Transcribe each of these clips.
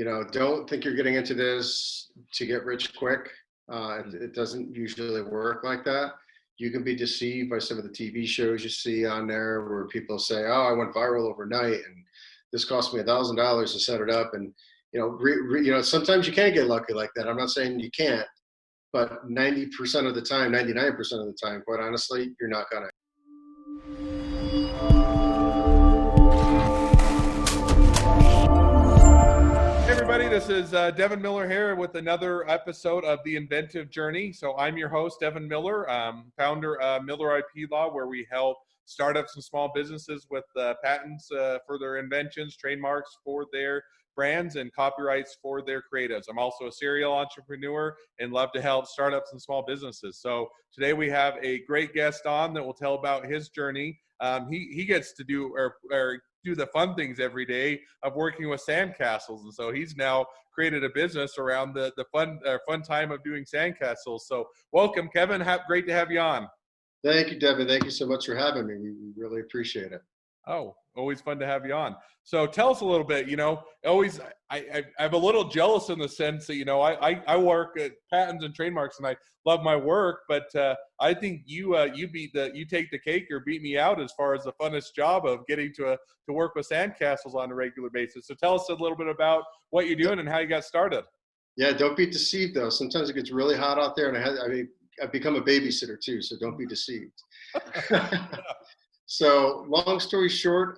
don't think you're getting into this to get rich quick. It doesn't usually work like that. You can be deceived by some of the TV shows you see on there where people say, "Oh, I went viral overnight, and this cost me $1,000 to set it up." And sometimes you can get lucky like that. I'm not saying you can't, but 90% of the time, 99% of the time, quite honestly, you're not gonna. Hey everybody, this is Devin Miller here with another episode of the Inventive Journey. So I'm your host, Devin Miller, founder of Miller IP Law, where we help startups and small businesses with patents for their inventions, trademarks for their brands, and copyrights for their creatives. I'm also a serial entrepreneur and love to help startups and small businesses. So today we have a great guest on that will tell about his journey. He gets to do the fun things every day of working with sandcastles, and so he's now created a business around the fun time of doing sandcastles. So welcome, Kevin. Great to have you on. Thank you, Devin. Thank you so much for having me. We really appreciate it. Oh, always fun to have you on. So tell us a little bit. I'm a little jealous in the sense that I work at patents and trademarks, and I love my work. But I think you take the cake or beat me out as far as the funnest job of getting to work with sandcastles on a regular basis. So tell us a little bit about what you're doing and how you got started. Yeah, don't be deceived though. Sometimes it gets really hot out there, and I've become a babysitter too, so don't be deceived. So long story short,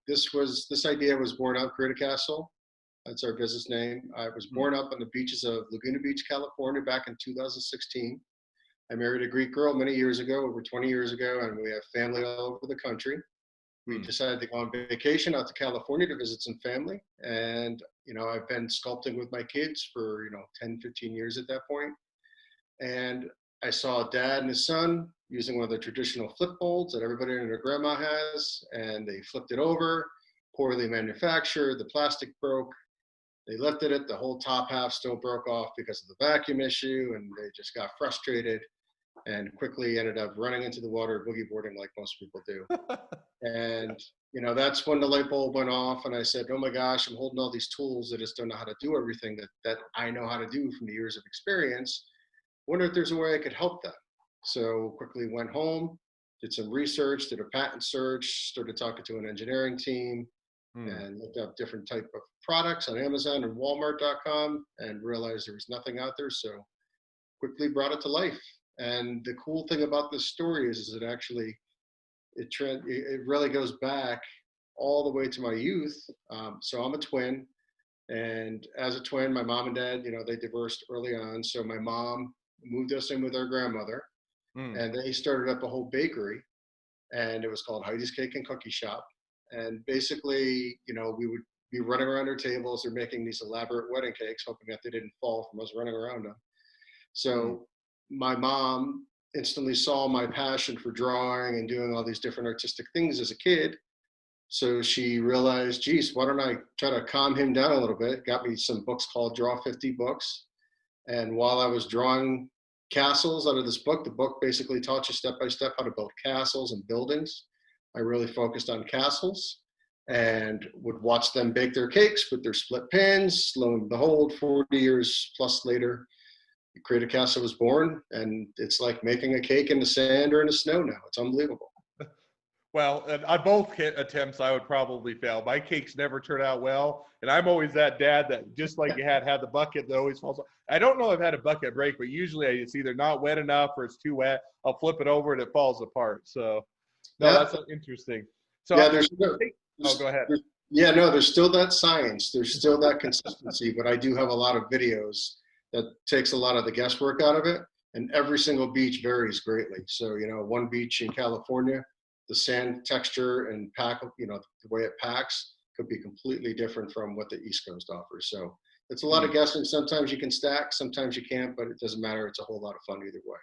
this idea was born out of Create a Castle. That's our business name. I was born up on the beaches of Laguna Beach, California, back in 2016. I married a Greek girl many years ago, over 20 years ago, and we have family all over the country. We decided to go on vacation out to California to visit some family. And, I've been sculpting with my kids for, 10, 15 years at that point. And I saw a dad and his son using one of the traditional flip molds that everybody and their grandma has, and they flipped it over, poorly manufactured, the plastic broke. They lifted it, the whole top half still broke off because of the vacuum issue, and they just got frustrated and quickly ended up running into the water, boogie boarding like most people do. And that's when the light bulb went off, and I said, oh my gosh, I'm holding all these tools. I just don't know how to do everything that I know how to do from the years of experience. Wonder if there's a way I could help them. So quickly went home, did some research, did a patent search, started talking to an engineering team, and looked up different type of products on Amazon and Walmart.com, and realized there was nothing out there. So quickly brought it to life. And the cool thing about this story is it really goes back all the way to my youth. So I'm a twin, and as a twin, my mom and dad, they divorced early on. So my mom moved us in with our grandmother, and they started up a whole bakery, and it was called Heidi's Cake and Cookie Shop. And basically, we would be running around our tables. They're making these elaborate wedding cakes, hoping that they didn't fall from us running around them. So my mom instantly saw my passion for drawing and doing all these different artistic things as a kid. So she realized, geez, why don't I try to calm him down a little bit? Got me some books called Draw 50 books. And while I was drawing castles out of this book, the book basically taught you step by step how to build castles and buildings. I really focused on castles and would watch them bake their cakes with their split pins. Lo and behold, 40 years plus later, Create a Castle was born, and it's like making a cake in the sand or in the snow now. It's unbelievable. Well, and on both attempts, I would probably fail. My cakes never turn out well, and I'm always that dad that, just like you had the bucket that always falls off. I don't know if I've had a bucket break, but usually it's either not wet enough or it's too wet. I'll flip it over and it falls apart. So, no, that's interesting. So, yeah, go ahead. There's still that science. There's still that consistency, but I do have a lot of videos that takes a lot of the guesswork out of it, and every single beach varies greatly. So, one beach in California, the sand texture and the way it packs could be completely different from what the East Coast offers. So it's a lot of guessing. Sometimes you can stack, sometimes you can't, but it doesn't matter. It's a whole lot of fun either way.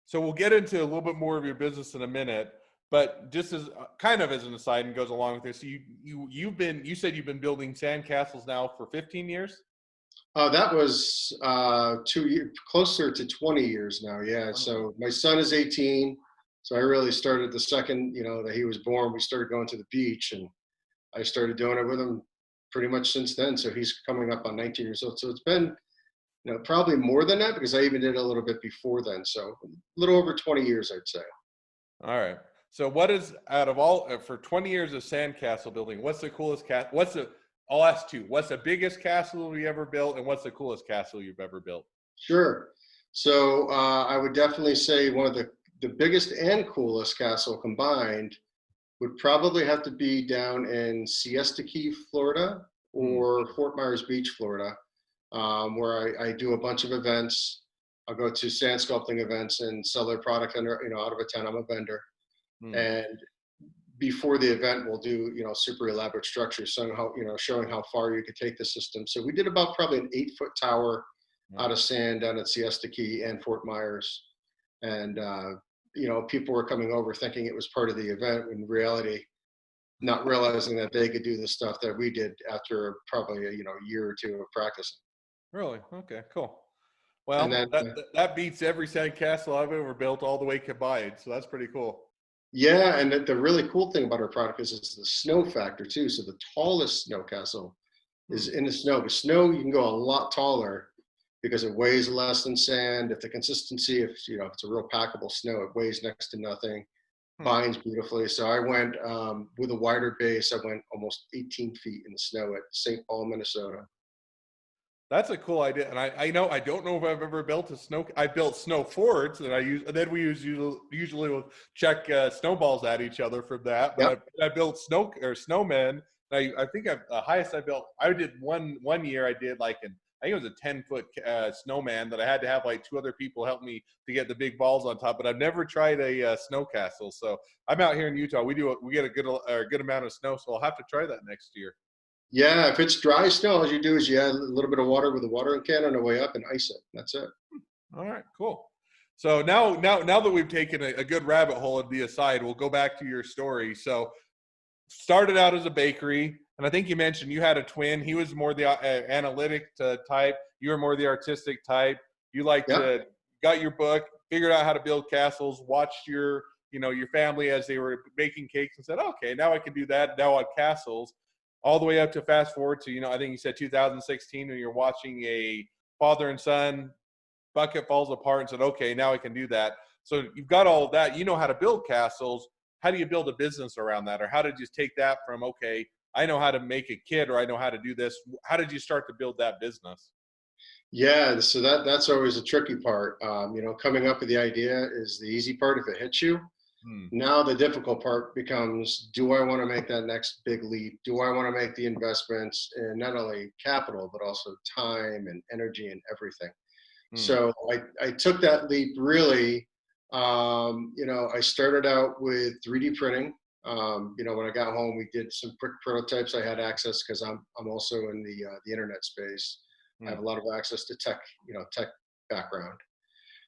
So we'll get into a little bit more of your business in a minute, but just as kind of as an aside and goes along with this, you said you've been building sandcastles now for 15 years? That was 2 years, closer to 20 years now. Yeah. So my son is 18. So I really started the second, that he was born. We started going to the beach, and I started doing it with him pretty much since then. So he's coming up on 19 years old. So it's been, probably more than that, because I even did a little bit before then. So a little over 20 years, I'd say. All right. So what is, out of all, for 20 years of sandcastle building, what's the coolest I'll ask two. What's the biggest castle you ever built, and what's the coolest castle you've ever built? Sure. So I would definitely say one of the biggest and coolest castle combined would probably have to be down in Siesta Key, Florida, or Fort Myers Beach, Florida, where I do a bunch of events. I'll go to sand sculpting events and sell their product under, out of a tent. I'm a vendor. And before the event, we'll do, super elaborate structures, showing how far you could take the system. So we did about probably an 8-foot tower out of sand down at Siesta Key and Fort Myers. And, people were coming over thinking it was part of the event, when in reality, not realizing that they could do the stuff that we did after probably a year or two of practicing. Really? Okay, cool. Well, And then, that beats every sandcastle I've ever built all the way combined. So that's pretty cool. yeah, and the really cool thing about our product is the snow factor too. So the tallest snow castle is in the snow. With snow, you can go a lot taller because it weighs less than sand. If the consistency, if it's a real packable snow, it weighs next to nothing. Binds beautifully. So I went with a wider base. I went almost 18 feet in the snow at St. Paul, Minnesota. That's a cool idea. And I know, I don't know if I've ever built I built snow forts that and then we usually will check snowballs at each other from that. But I built snowmen. I think the highest I built, I did one year, I did I think it was a 10-foot snowman that I had to have like 2 other people help me to get the big balls on top. But I've never tried a snow castle. So I'm out here in Utah. We get a good amount of snow. So I'll have to try that next year. Yeah, if it's dry snow, all you do is you add a little bit of water with a watering can on the way up and ice it. That's it. All right, cool. So now that we've taken a good rabbit hole of the aside, we'll go back to your story. So started out as a bakery, and I think you mentioned you had a twin. He was more the analytic type. You were more the artistic type. You got your book, figured out how to build castles, watched your family as they were baking cakes, and said, okay, now I can do that. Now on castles. All the way up to fast forward to, I think you said 2016, when you're watching a father and son bucket falls apart and said, okay, now I can do that. So you've got all of that. You know how to build castles. How do you build a business around that? Or how did you take that from, okay, I know how to make a kit, or I know how to do this. How did you start to build that business? Yeah, so that's always a tricky part. Coming up with the idea is the easy part if it hits you. Now the difficult part becomes, do I want to make that next big leap? Do I want to make the investments in not only capital, but also time and energy and everything? So I took that leap really, I started out with 3D printing. When I got home, we did some quick prototypes. I had access because I'm also in the internet space. I have a lot of access to tech background.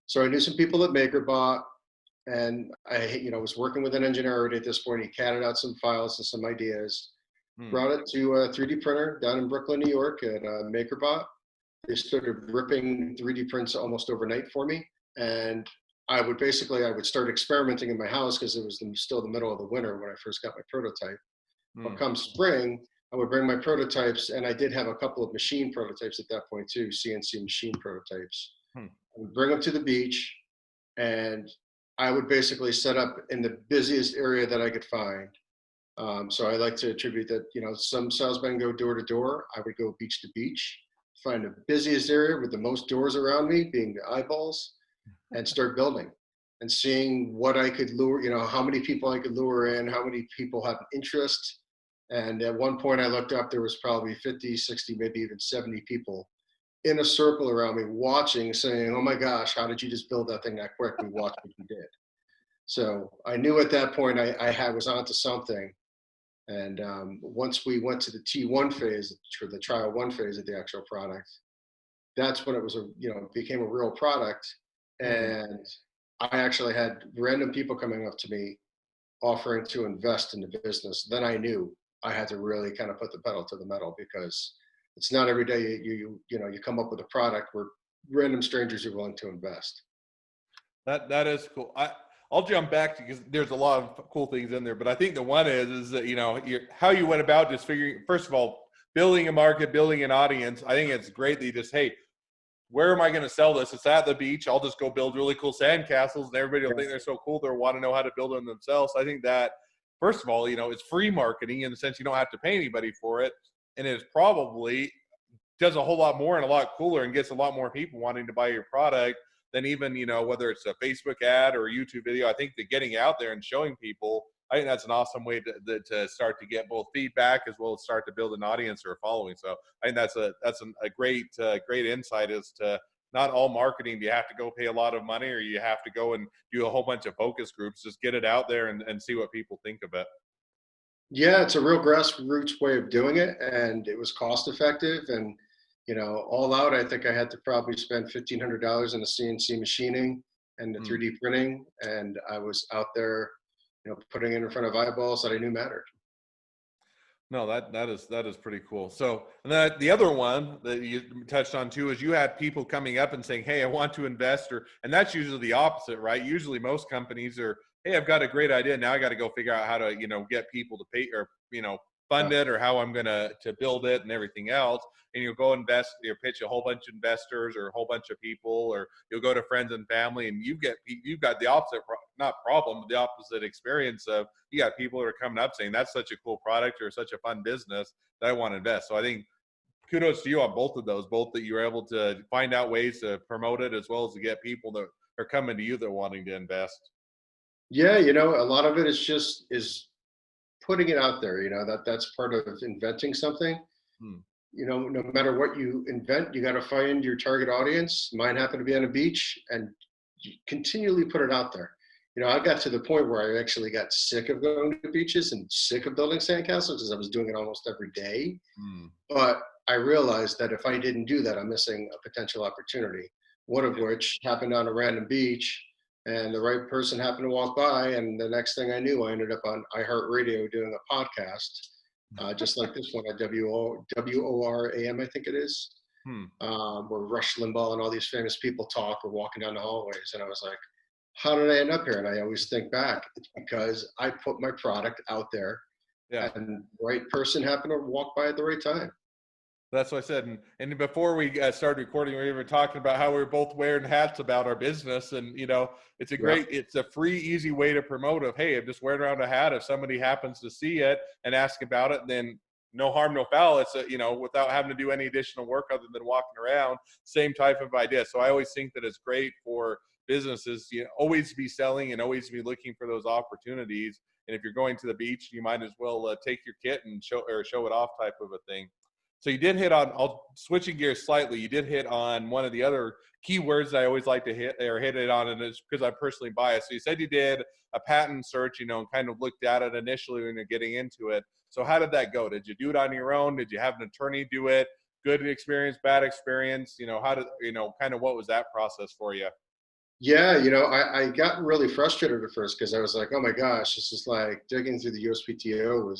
So I knew some people at MakerBot. And I, was working with an engineer already at this point. He catted out some files and some ideas, brought it to a 3D printer down in Brooklyn, New York at MakerBot. They started ripping 3D prints almost overnight for me. And I would start experimenting in my house because it was still the middle of the winter when I first got my prototype. But come spring, I would bring my prototypes, and I did have a couple of machine prototypes at that point too, CNC machine prototypes. I would bring them to the beach, and I would basically set up in the busiest area that I could find. So I like to attribute that, some salesmen go door to door. I would go beach to beach, find the busiest area with the most doors around me, being the eyeballs, and start building and seeing what I could lure, how many people I could lure in, how many people have an interest. And at one point I looked up, there was probably 50, 60, maybe even 70 people in a circle around me watching, saying, oh my gosh, how did you just build that thing that quick? We watched what you did. So I knew at that point I was onto something. And once we went to the T1 phase, or the trial 1 phase of the actual product, that's when it was became a real product. And I actually had random people coming up to me offering to invest in the business. Then I knew I had to really kind of put the pedal to the metal, because it's not every day you come up with a product where random strangers are willing to invest. That is cool. I'll jump back because there's a lot of cool things in there, but I think the one is that how you went about just figuring. First of all, building a market, building an audience. I think it's great that you just, hey, where am I going to sell this? It's at the beach. I'll just go build really cool sandcastles, and everybody will think they're so cool. They'll want to know how to build them themselves. So I think that, first of all, it's free marketing in the sense you don't have to pay anybody for it. And it's probably does a whole lot more and a lot cooler and gets a lot more people wanting to buy your product than even, whether it's a Facebook ad or a YouTube video. I think that getting out there and showing people, I think that's an awesome way to start to get both feedback as well as start to build an audience or a following. So I think that's a great insight as to not all marketing. Do you have to go pay a lot of money or you have to go and do a whole bunch of focus groups? Just get it out there and see what people think of it. Yeah, it's a real grassroots way of doing it, and it was cost effective. And all out, I think I had to probably spend $1,500 in the CNC machining and the 3D printing, and I was out there, putting it in front of eyeballs that I knew mattered. No, that is pretty cool. So, and then the other one that you touched on too is you had people coming up and saying, "Hey, I want to invest," and that's usually the opposite, right? Usually, most companies are, "Hey, I've got a great idea. Now I got to go figure out how to, get people to pay or fund it, or how I'm gonna to build it and everything else." And you'll go invest, pitch a whole bunch of investors or a whole bunch of people, or you'll go to friends and family, and you've got the opposite, not problem, but the opposite experience of you got people that are coming up saying that's such a cool product or such a fun business that I want to invest. So I think kudos to you on both of those, both that you were able to find out ways to promote it as well as to get people that are coming to you that are wanting to invest. Yeah, a lot of it is putting it out there. That's part of inventing something. Hmm. No matter what you invent, you got to find your target audience. Mine happened to be on a beach, and you continually put it out there. I got to the point where I actually got sick of going to beaches and sick of building sandcastles because I was doing it almost every day. Hmm. But I realized that if I didn't do that, I'm missing a potential opportunity. One of which happened on a random beach, and the right person happened to walk by, and the next thing I knew, I ended up on iHeartRadio doing a podcast, just like this one at WORAM, I think it is, Hmm. where Rush Limbaugh and all these famous people talk or walking down the hallways. And I was like, how did I end up here? And I always think back, it's because I put my product out there, Yeah. and the right person happened to walk by at the right time. That's what I said. And before we started recording, we were talking about how we were both wearing hats about our business. And, it's it's a free, easy way to promote of, hey, I'm just wearing around a hat. If somebody happens to see it and ask about it, then no harm, no foul. It's, without having to do any additional work other than walking around, same type of idea. So I always think that it's great for businesses, always be selling and always be looking for those opportunities. And if you're going to the beach, you might as well take your kit and show it off type of a thing. So you did hit on, switching gears slightly, you did hit on one of the other keywords I always like to hit it on, and it's because I'm personally biased. So you said you did a patent search, and kind of looked at it initially when you're getting into it. So how did that go? Did you do it on your own? Did you have an attorney do it? Good experience, bad experience? How did, kind of what was that process for you? Yeah, I got really frustrated at first because I was like, oh my gosh, this is like digging through the USPTO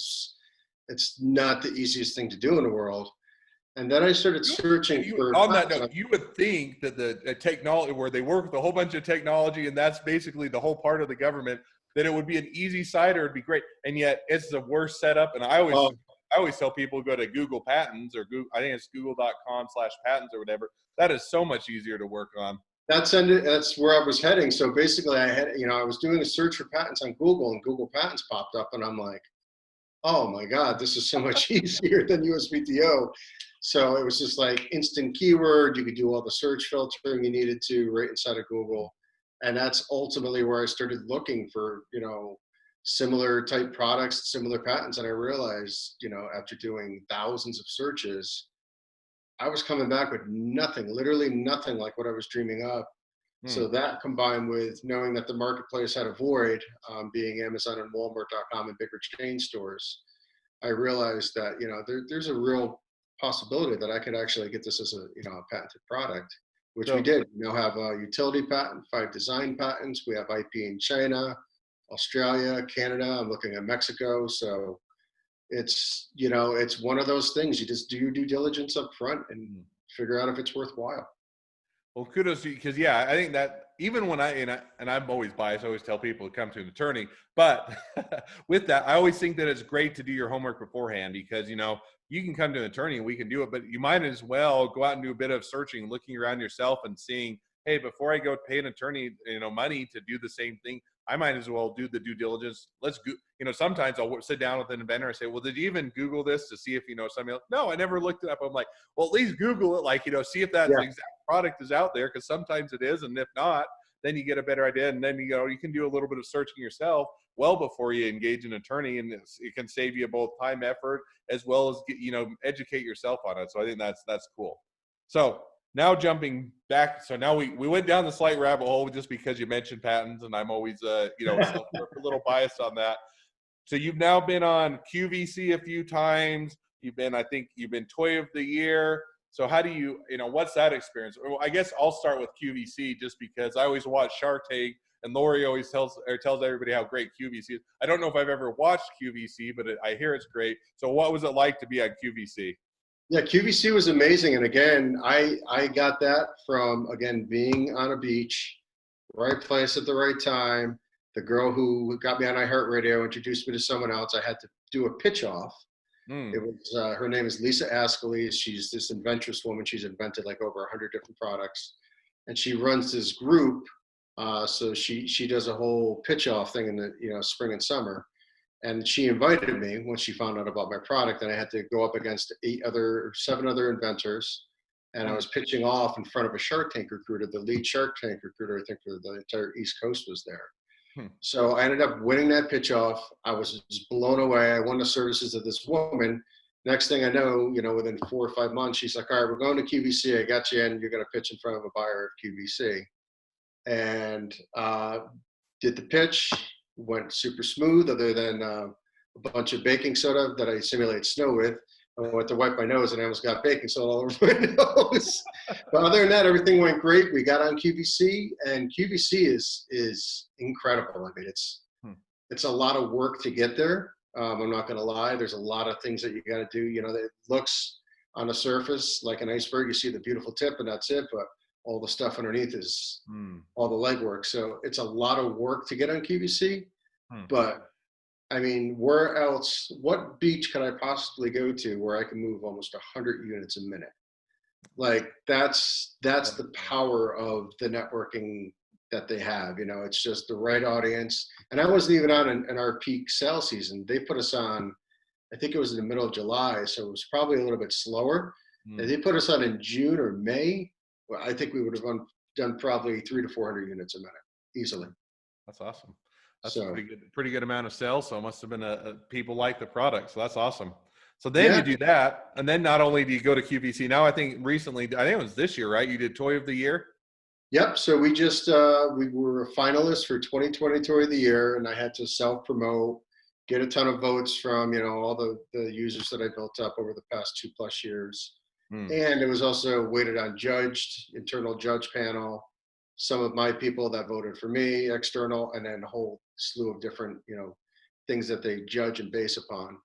it's not the easiest thing to do in the world. And then I started searching for On that note, you would think that the technology, where they work with a whole bunch of technology, and that's basically the whole part of the government, that it would be an easy site or it'd be great. And yet it's the worst setup. And I always tell people go to Google Patents or Google, I think it's google.com/patents or whatever. That is so much easier to work on. that's where I was heading. So basically I was doing a search for patents on Google, and Google Patents popped up, and I'm like, oh my God, this is so much easier than USPTO. So it was just like instant keyword. You could do all the search filtering you needed to right inside of Google. And that's ultimately where I started looking for, similar type products, similar patents. And I realized, after doing thousands of searches, I was coming back with nothing, literally nothing like what I was dreaming up. So that combined with knowing that the marketplace had a void, being Amazon and Walmart.com and bigger chain stores, I realized that there's a real possibility that I could actually get this as a a patented product, which we did. We now have a utility patent, 5 design patents. We have IP in China, Australia, Canada. I'm looking at Mexico. So it's it's one of those things. You just do your due diligence up front and figure out if it's worthwhile. Well, kudos to you, because yeah, I think that even when and I'm always biased, I always tell people to come to an attorney, but with that, I always think that it's great to do your homework beforehand, because you can come to an attorney and we can do it, but you might as well go out and do a bit of searching, looking around yourself and seeing, hey, before I go pay an attorney, money to do the same thing, I might as well do the due diligence. Let's go. Sometimes I'll sit down with an inventor and say, well, did you even Google this to see if something else? No, I never looked it up. I'm like, well, at least Google it, see if that Yeah. exact product is out there, because sometimes it is, and if not, then you get a better idea, and then you can do a little bit of searching yourself well before you engage an attorney, and it can save you both time, effort, as well as educate yourself on it. So I think that's cool. So now jumping back, so now we went down the slight rabbit hole just because you mentioned patents, and I'm always a little biased on that. So you've now been on QVC a few times. I think you've been Toy of the Year. So how do you what's that experience? Well, I guess I'll start with QVC, just because I always watch Shark Tank, and Lori always tells everybody how great QVC is. I don't know if I've ever watched QVC, but I hear it's great. So what was it like to be on QVC? Yeah, QVC was amazing. And again, I got that from, again, being on a beach, right place at the right time. The girl who got me on iHeartRadio introduced me to someone else. I had to do a pitch off. It was her name is Lisa Ascoli. She's this inventress woman. She's invented like over 100 different products, and she runs this group. So she does a whole pitch off thing in the spring and summer. And she invited me when she found out about my product, and I had to go up against 7 other inventors, and I was pitching off in front of a Shark Tank recruiter. The lead Shark Tank recruiter, I think, for the entire East Coast was there. So I ended up winning that pitch off. I was just blown away. I won the services of this woman. Next thing I know, within 4 or 5 months, she's like, all right, we're going to QVC. I got you in. You're going to pitch in front of a buyer of QVC. And did the pitch, went super smooth, other than a bunch of baking soda that I simulate snow with. I went to wipe my nose and I almost got baking soda all over my nose. But other than that, everything went great. We got on QVC, and QVC is incredible. I mean, it's a lot of work to get there. I'm not going to lie. There's a lot of things that you got to do. It looks on the surface like an iceberg. You see the beautiful tip and that's it. But all the stuff underneath is all the legwork. So it's a lot of work to get on QVC. But I mean, what beach could I possibly go to where I can move almost 100 units a minute? Like that's the power of the networking that they have. It's just the right audience. And I wasn't even on in our peak sales season. They put us on, I think it was in the middle of July. So it was probably a little bit slower. And they put us on in June or May. Well, I think we would have done probably 300 to 400 units a minute easily. That's awesome. That's a pretty good amount of sales. So it must have been people like the product. So that's awesome. So then you do that, and then not only do you go to QVC, now I think recently, I think it was this year, right? You did Toy of the Year. Yep. So we just we were a finalist for 2020 Toy of the Year, and I had to self-promote, get a ton of votes from all the users that I built up over the past 2+ years. And it was also weighted on internal judge panel, some of my people that voted for me, external, and then a whole slew of different, things that they judge and base upon.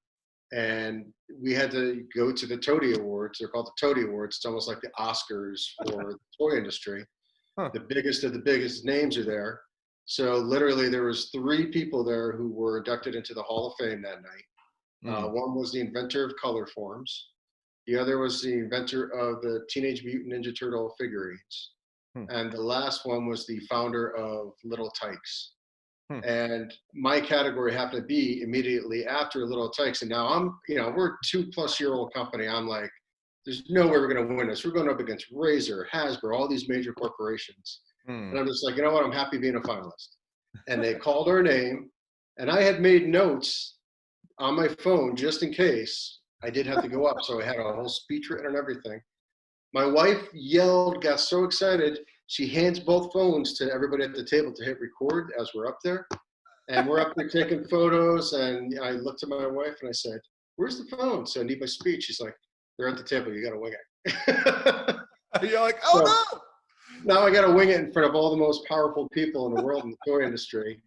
And we had to go to the Toady Awards. They're called the Toady Awards. It's almost like the Oscars for the toy industry. The biggest of the biggest names are there. So literally there was 3 people there who were inducted into the Hall of Fame that night. One was the inventor of color forms. The other was the inventor of the Teenage Mutant Ninja Turtle figurines. And the last one was the founder of Little Tykes. And my category happened to be immediately after Little Tykes. And now we're a 2+ year old company. I'm like, there's no way we're going to win this. We're going up against Razor, Hasbro, all these major corporations. And I'm just like, you know what? I'm happy being a finalist. And they called our name. And I had made notes on my phone just in case I did have to go up. So I had a whole speech written and everything. My wife yelled, got so excited. She hands both phones to everybody at the table to hit record as we're up there. And we're up there taking photos. And I looked at my wife and I said, where's the phone? So I need my speech. She's like, they're at the table. You got to wing it. You're like, oh, no. Now I got to wing it in front of all the most powerful people in the world in the toy industry.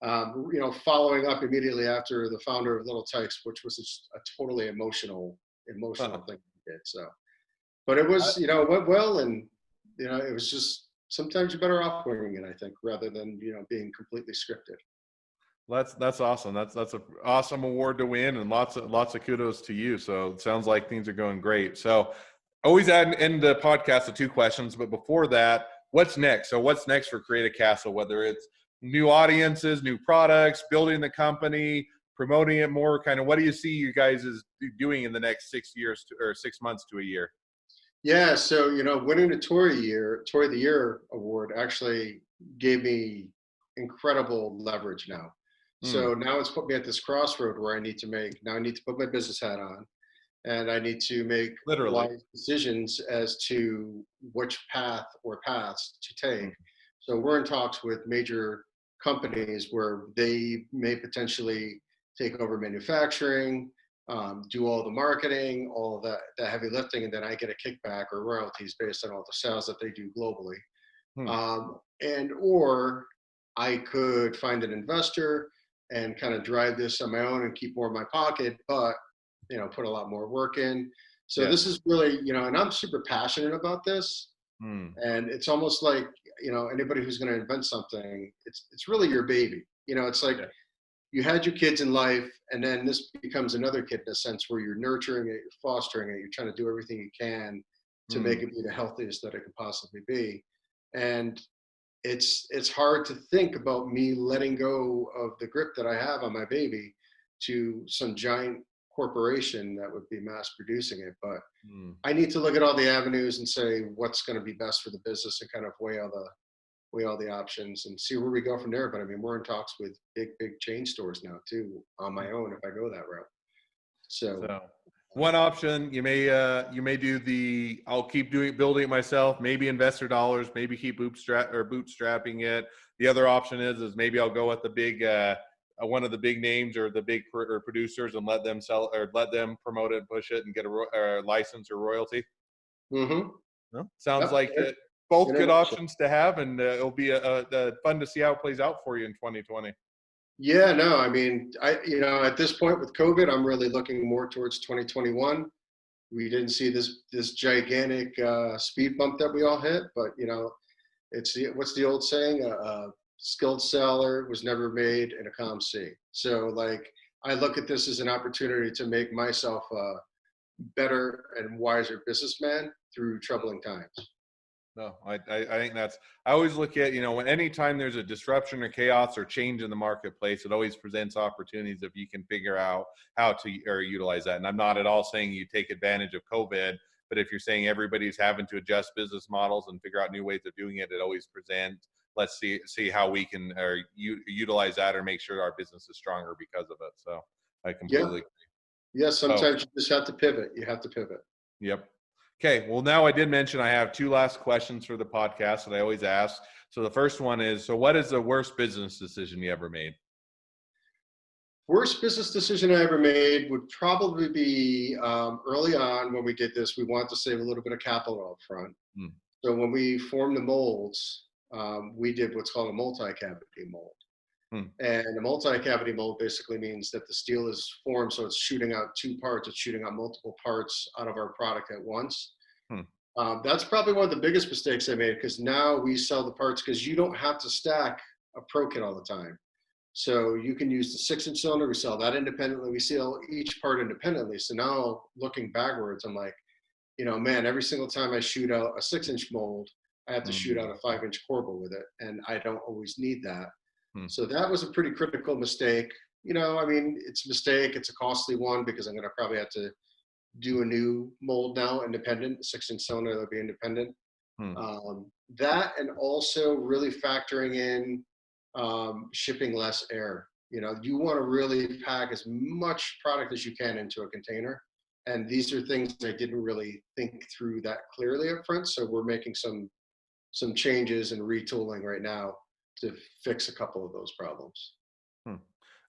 Following up immediately after the founder of Little Tykes, which was a totally emotional thing we did. So, but it was, it went well, and it was just sometimes you're better off winging it, I think, rather than, being completely scripted. That's awesome. That's an awesome award to win, and lots of kudos to you. So it sounds like things are going great. So always end the podcast with two questions, but before that, what's next? So what's next for Create a Castle? Whether it's new audiences, new products, building the company, promoting it more, kind of what do you see you guys is doing in the next 6 years or 6 months to a year? Yeah, so winning the Toy of the Year award actually gave me incredible leverage now. Hmm. So now it's put me at this crossroad where I need to put my business hat on, and I need to make Literally. wise decisions as to which path or paths to take. Hmm. So we're in talks with major companies where they may potentially take over manufacturing, do all the marketing, all of that heavy lifting, and then I get a kickback or royalties based on all the sales that they do globally. Hmm. And or I could find an investor and kind of drive this on my own and keep more in my pocket, but put a lot more work in. So Yeah. this is really, and I'm super passionate about this. Hmm. And it's almost like, anybody who's going to invent something, it's really your baby. It's like Yeah. you had your kids in life, and then this becomes another kid in a sense where you're nurturing it, you're fostering it, you're trying to do everything you can to Hmm. make it be the healthiest that it could possibly be. And it's hard to think about me letting go of the grip that I have on my baby to some giant corporation that would be mass producing it. But Hmm. I need to look at all the avenues and say what's going to be best for the business and kind of weigh all the options and see where we go from there. But I mean, we're in talks with big chain stores now too on my own if I go that route. So So one option, you may do the I'll keep building it myself, maybe investor dollars, maybe keep bootstrapping it. The other option is maybe I'll go with the big one of the big names or the big or producers and let them sell or let them promote it and push it and get a license or royalty. mm-hmm. Well, sounds Yep. like both In a good nutshell. options to have, and it'll be a fun to see how it plays out for you in 2020. Yeah, no, I mean, at this point with COVID, I'm really looking more towards 2021. We didn't see this gigantic speed bump that we all hit, but what's the old saying? A skilled seller was never made in a calm sea. So like, I look at this as an opportunity to make myself a better and wiser businessman through troubling times. No, I think I always look at, when anytime there's a disruption or chaos or change in the marketplace, it always presents opportunities if you can figure out how to or utilize that. And I'm not at all saying you take advantage of COVID, but if you're saying everybody's having to adjust business models and figure out new ways of doing it, it always presents. Let's see how we can utilize that or make sure our business is stronger because of it. So I Yeah. completely agree. Yeah. So, Sometimes you just have to pivot. You have to pivot. yep. Okay, well, now I did mention I have two last questions for the podcast that I always ask. So the first one is, so what is the worst business decision you ever made? Worst business decision I ever made would probably be early on when we did this. We wanted to save a little bit of capital up front. Hmm. So when we formed the molds, we did what's called a multi-cavity mold. Hmm. And a multi-cavity mold basically means that the steel is formed so it's shooting out two parts. It's shooting out multiple parts out of our product at once. Hmm. That's probably one of the biggest mistakes I made because now we sell the parts because you don't have to stack a Pro Kit all the time. So you can use the 6-inch cylinder. We sell that independently. We sell each part independently. So now looking backwards, I'm like, man, every single time I shoot out a 6-inch mold, I have to shoot out a 5-inch corbel with it. And I don't always need that. Hmm. So that was a pretty critical mistake. I mean, it's a mistake. It's a costly one because I'm going to probably have to do a new mold now, independent, 6-inch cylinder that'll be independent. Hmm. That and also really factoring in shipping less air. You want to really pack as much product as you can into a container. And these are things I didn't really think through that clearly up front. So we're making some changes and retooling right now to fix a couple of those problems. Hmm.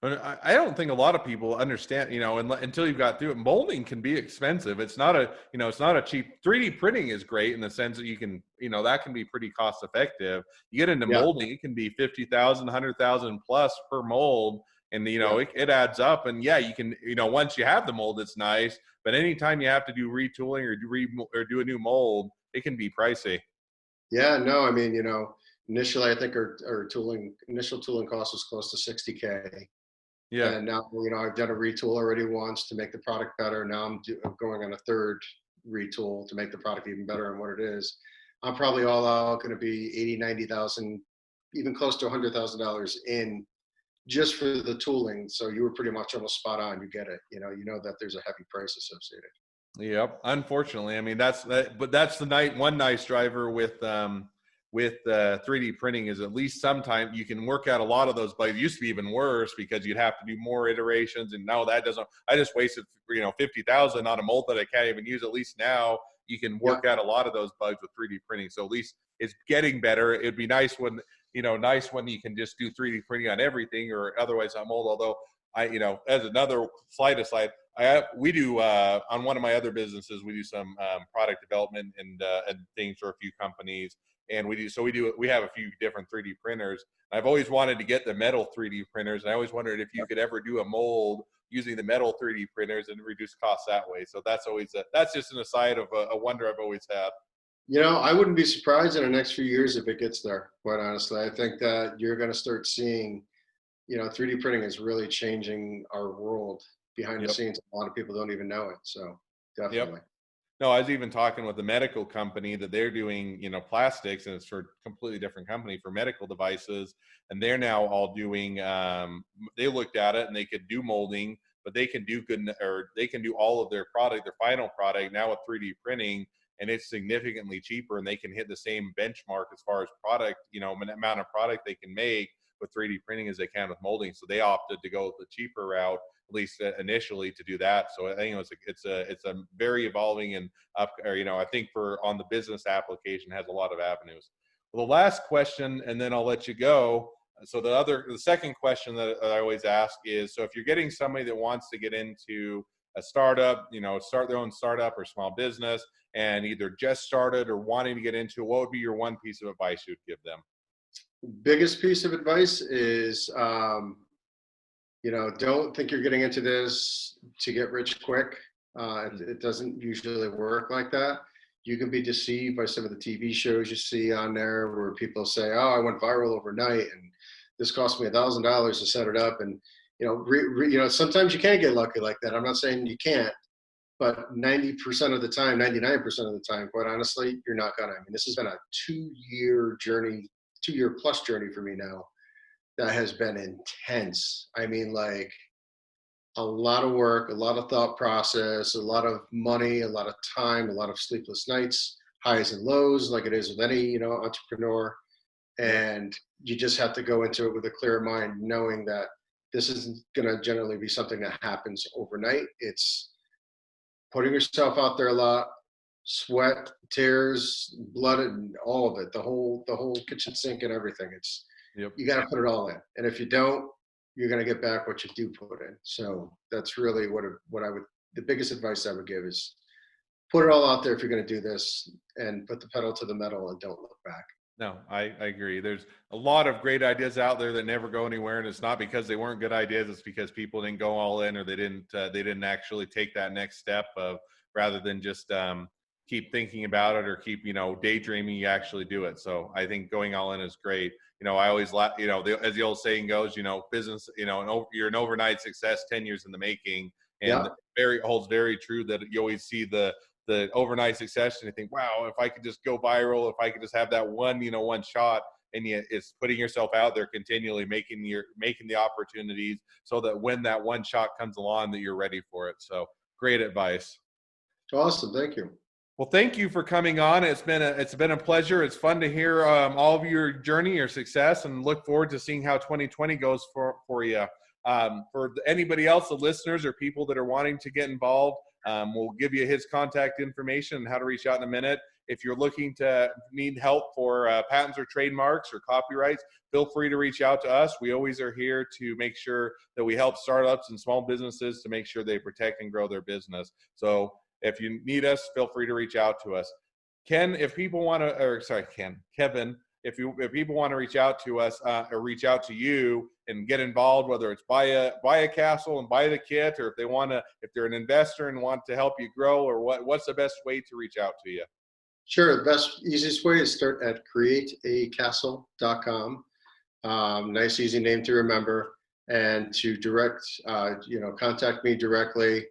But I don't think a lot of people understand, until you've got through it. Molding can be expensive. It's not a cheap. 3D printing is great in the sense that you can, that can be pretty cost effective. You get into Yeah, molding, it can be 50,000, 100,000 plus per mold. And, yeah, it adds up. And yeah, you can, once you have the mold, it's nice. But anytime you have to do retooling or do a new mold, it can be pricey. Yeah, no, I mean, initially I think our initial tooling cost was close to 60K. Yeah. And now, I've done a retool already once to make the product better. Now I'm going on a third retool to make the product even better than what it is. I'm probably all out going to be 80, 90,000, even close to $100,000 in just for the tooling. So you were pretty much almost spot on. You get it. You know that there's a heavy price associated. Yep. Unfortunately, I mean that's that, but that's one nice driver with 3D printing is at least sometimes you can work out a lot of those bugs. It used to be even worse because you'd have to do more iterations, and now that doesn't. I just wasted 50,000 on a mold that I can't even use. At least now you can Yeah. work out a lot of those bugs with 3D printing. So at least it's getting better. It'd be nice when nice when you can just do 3D printing on everything, or otherwise on mold. Although as another slight aside, we do on one of my other businesses, we do some product development and things for a few companies, and we have a few different 3D printers. I've always wanted to get the metal 3D printers, and I always wondered if you could ever do a mold using the metal 3D printers and reduce costs that way. So that's just an aside of a wonder I've always had. I wouldn't be surprised in the next few years if it gets there, quite honestly. I think that you're going to start seeing, 3D printing is really changing our world behind the Yep. scenes. A lot of people don't even know it. So Yep. definitely. No, I was even talking with a medical company that they're doing, plastics, and it's for a completely different company for medical devices. And they're now all doing, they looked at it and they could do molding, but they can do they can do all of their final product now with 3D printing, and it's significantly cheaper, and they can hit the same benchmark as far as product, amount of product they can make with 3D printing as they can with molding. So they opted to go the cheaper route, at least initially, to do that. So I think it's a very evolving and I think for on the business application has a lot of avenues. Well, the last question, and then I'll let you go. So the second question that I always ask is, so if you're getting somebody that wants to get into a startup, start their own startup or small business, and either just started or wanting to get into it, what would be your one piece of advice you'd give them? Biggest piece of advice is, don't think you're getting into this to get rich quick. It doesn't usually work like that. You can be deceived by some of the TV shows you see on there where people say, "Oh, I went viral overnight, and this cost me $1,000 to set it up." And sometimes you can get lucky like that. I'm not saying you can't, but 90% of the time, 99% of the time, quite honestly, you're not gonna. I mean, this has been a 2-year journey, 2-year plus journey for me now that has been intense. I mean, like a lot of work, a lot of thought process, a lot of money, a lot of time, a lot of sleepless nights, highs and lows, like it is with any, entrepreneur. Yep. And you just have to go into it with a clear mind, knowing that this isn't going to generally be something that happens overnight. It's putting yourself out there a lot, sweat, tears, blood, and all of it, the whole kitchen sink and everything. It's Yep. You got to put it all in, and if you don't, you're going to get back what you do put in. So that's really what I would, the biggest advice I would give is put it all out there if you're going to do this, and put the pedal to the metal and don't look back. No, I agree. There's a lot of great ideas out there that never go anywhere, and it's not because they weren't good ideas. It's because people didn't go all in, or they didn't actually take that next step of, rather than just keep thinking about it or keep daydreaming. You actually do it. So I think going all in is great. I always as the old saying goes, business, you're an overnight success 10 years in the making, and Yeah. holds very true that you always see the overnight success, and you think, wow, if I could just go viral, if I could just have that one shot. And yet it's putting yourself out there continually, making the opportunities so that when that one shot comes along, that you're ready for it. So great advice. Awesome. Thank you. Well, thank you for coming on. It's been a pleasure. It's fun to hear all of your journey, your success, and look forward to seeing how 2020 goes for you. For anybody else, the listeners or people that are wanting to get involved, we'll give you his contact information and how to reach out in a minute. If you're looking to need help for patents or trademarks or copyrights, feel free to reach out to us. We always are here to make sure that we help startups and small businesses to make sure they protect and grow their business. So if you need us, feel free to reach out to us. Kevin, if people want to reach out to us or reach out to you and get involved, whether it's buy a castle and buy the kit, or if they're an investor and want to help you grow, or what's the best way to reach out to you? Sure. The best, easiest way is start at createacastle.com. Nice, easy name to remember. And to direct, contact me directly.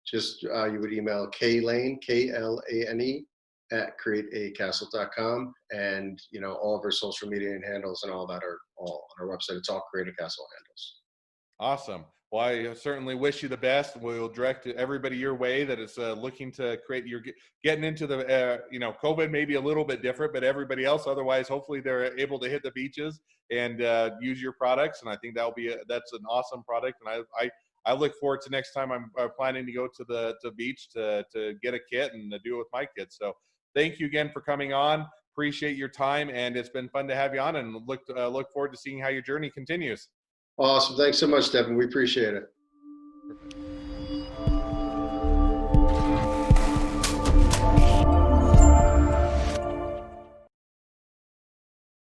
Just you would email Klane, Klane, at createacastle.com. And all of our social media and handles and all that are all on our website. It's all Create a Castle handles. Awesome. Well, I certainly wish you the best. We'll direct everybody your way that is looking to create. You're getting into the, COVID may be a little bit different, but everybody else, otherwise, hopefully they're able to hit the beaches and use your products. And I think that's an awesome product. And I look forward to next time I'm planning to go to the beach to get a kit and to do it with my kids. So thank you again for coming on. Appreciate your time, and it's been fun to have you on. And look forward to seeing how your journey continues. Awesome. Thanks so much, Devin. We appreciate it. Perfect.